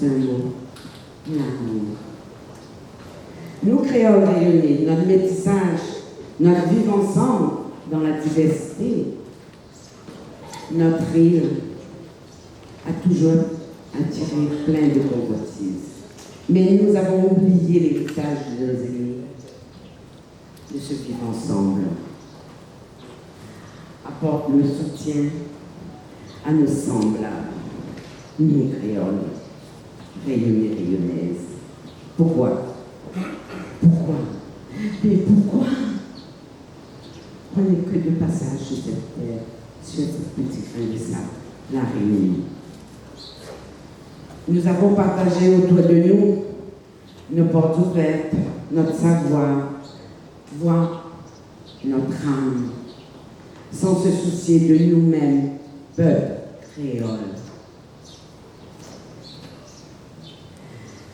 juste un mot, l'amour. Nous, créoles rayonnés, notre métissage, notre vivre ensemble dans la diversité, notre île a toujours attiré plein de convoitises. Mais nous avons oublié l'héritage de nos aînés, de se vivre ensemble. Apporte le soutien à nos semblables, nous créoles, rayonnés, rayonnaises. Pourquoi? Pourquoi? Mais pourquoi? On n'est que de passage sur cette terre, sur cette petite grain de sable, la Réunion. Nous avons partagé autour de nous nos portes ouvertes, notre savoir, voire notre âme, sans se soucier de nous-mêmes, peuple créole.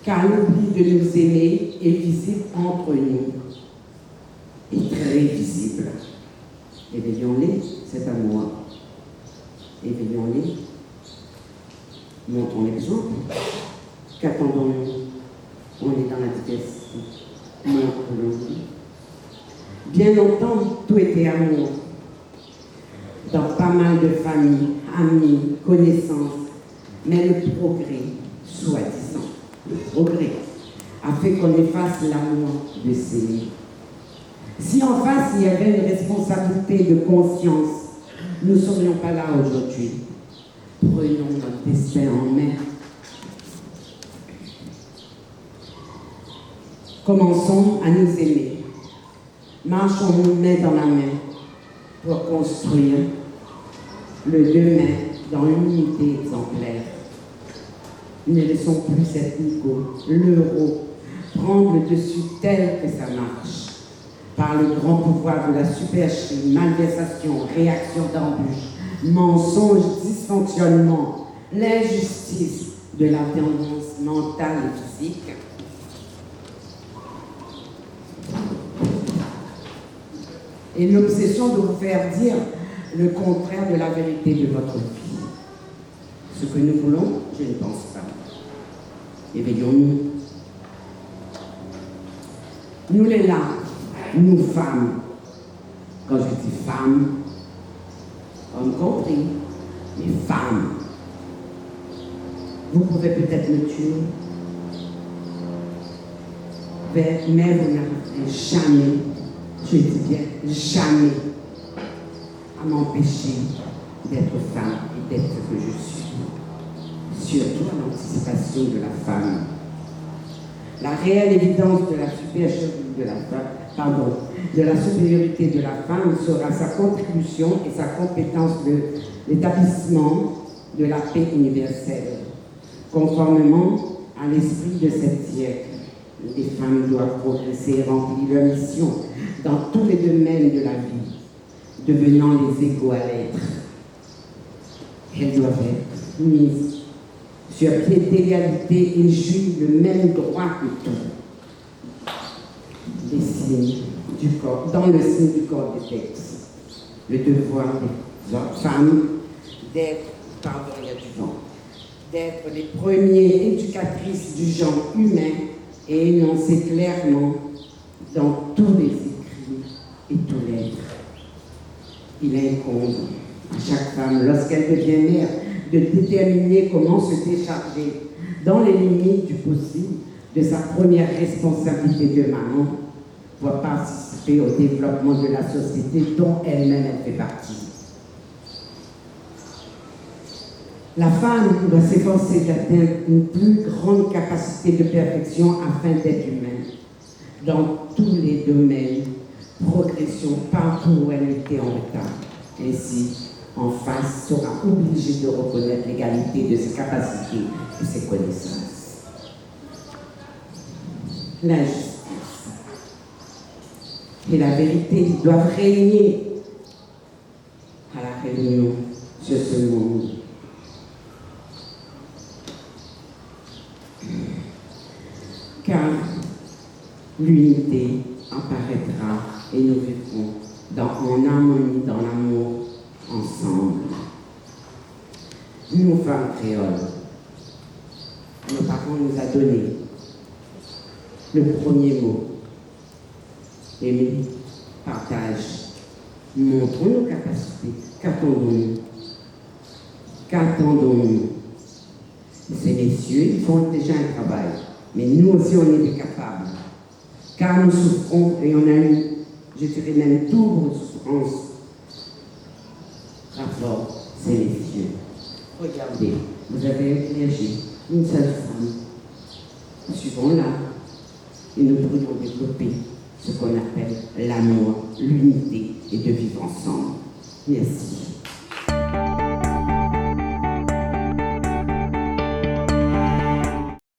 Car l'oubli de nous aimer est visible entre nous, et très visible. Éveillons-les, c'est à moi. Éveillons-les. Montrons l'exemple. Qu'attendons-nous? On est dans la diversité. Montrons-nous. Bien longtemps, tout était amour. Dans pas mal de familles, amis, connaissances. Mais le progrès, soi-disant, le progrès, a fait qu'on efface l'amour de s'aimer. Si en face, il y avait une responsabilité de conscience, nous ne serions pas là aujourd'hui. Prenons notre destin en main. Commençons à nous aimer. Marchons-nous main dans la main pour construire le demain dans l'unité exemplaire. Ne laissons plus cette ego, l'euro, prendre le dessus tel que ça marche. Par le grand pouvoir de la supercherie, malversation, réaction d'embûche, mensonge, dysfonctionnement, l'injustice de la tendance mentale et physique. Et l'obsession de vous faire dire le contraire de la vérité de votre vie. Ce que nous voulons, je ne pense pas. Éveillons-nous. Nous les là, nous femmes. Quand je dis femmes, on compris, mais femmes. Vous pouvez peut-être me tuer, mais vous n'arriverez jamais, je dis bien jamais, à m'empêcher d'être femme et d'être ce que je suis. Surtout à l'anticipation de la femme. La réelle évidence de la de la supériorité de la femme sera sa contribution et sa compétence de l'établissement de la paix universelle. Conformément à l'esprit de cet siècle, les femmes doivent progresser et remplir leur mission dans tous les domaines de la vie, devenant les égaux à l'être. Elles doivent être mises sur pied d'égalité et jouissent le même droit que tout. Les signes du corps, dans le signe du corps des textes, le devoir des femmes d'être, il y a du vent, d'être les premières éducatrices du genre humain et énoncer clairement dans tous les écrits et tous les lettres. Il incombe à chaque femme, lorsqu'elle devient mère, de déterminer comment se décharger, dans les limites du possible, de sa première responsabilité de maman pour participer au développement de la société dont elle-même elle fait partie. La femme doit s'efforcer d'atteindre une plus grande capacité de perfection afin d'être humaine. Dans tous les domaines, progression partout où elle était en retard. Ainsi, en face, sera obligée de reconnaître l'égalité de ses capacités et ses connaissances. La justice et la vérité doivent régner à la réunion sur ce monde. Car l'unité apparaîtra et nous vivrons en harmonie, dans l'amour, ensemble. Nous, femmes créoles, nos parents nous a donné. Le premier mot, aimer, partage. Montrons nos capacités. Qu'attendons-nous? Qu'attendons-nous? Ces messieurs, ils font déjà un travail. Mais nous aussi, on est capables. Car nous souffrons et on a eu, je dirais même, double souffrance. Rapport, ces messieurs. Regardez, vous avez éclairé une seule femme. Suivons-la et nous pourrions développer ce qu'on appelle l'amour, l'unité et de vivre ensemble. Merci.